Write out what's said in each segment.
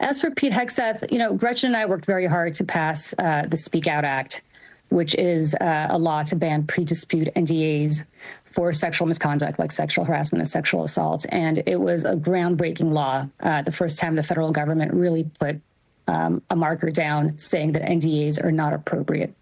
As for Pete Hegseth, Gretchen and I worked very hard to pass the Speak Out Act, which is a law to ban pre-dispute NDAs for sexual misconduct like sexual harassment and sexual assault. And it was a groundbreaking law, the first time the federal government really put a marker down saying that NDAs are not appropriate.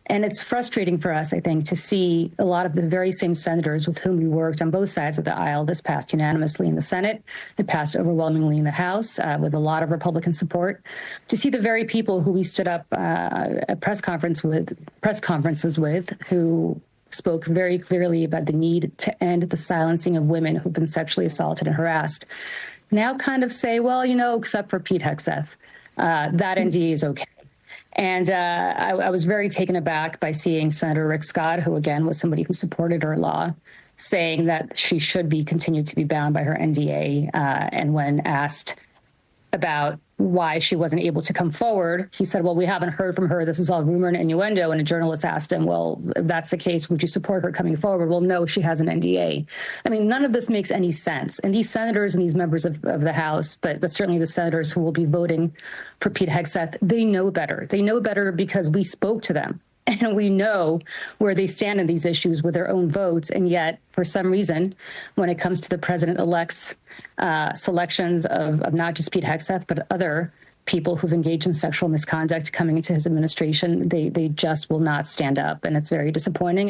And it's frustrating for us, I think, to see a lot of the very same senators with whom we worked on both sides of the aisle. This passed unanimously in the Senate. It passed overwhelmingly in the House with a lot of Republican support. To see the very people who we stood up at press conferences with, who spoke very clearly about the need to end the silencing of women who've been sexually assaulted and harassed, now kind of say, well, except for Pete Hegseth, that NDA is okay. And I was very taken aback by seeing Senator Rick Scott, who, again, was somebody who supported her law, saying that she should be continued to be bound by her NDA. And when asked about why she wasn't able to come forward, he said, well, we haven't heard from her. This is all rumor and innuendo. And a journalist asked him, well, if that's the case, would you support her coming forward? Well, no, she has an NDA. I mean, none of this makes any sense. And these senators and these members of the House, but certainly the senators who will be voting for Pete Hegseth, they know better. They know better because we spoke to them. And we know where they stand in these issues with their own votes. And yet, for some reason, when it comes to the president-elect's selections of not just Pete Hegseth, but other people who've engaged in sexual misconduct coming into his administration, they just will not stand up. And it's very disappointing.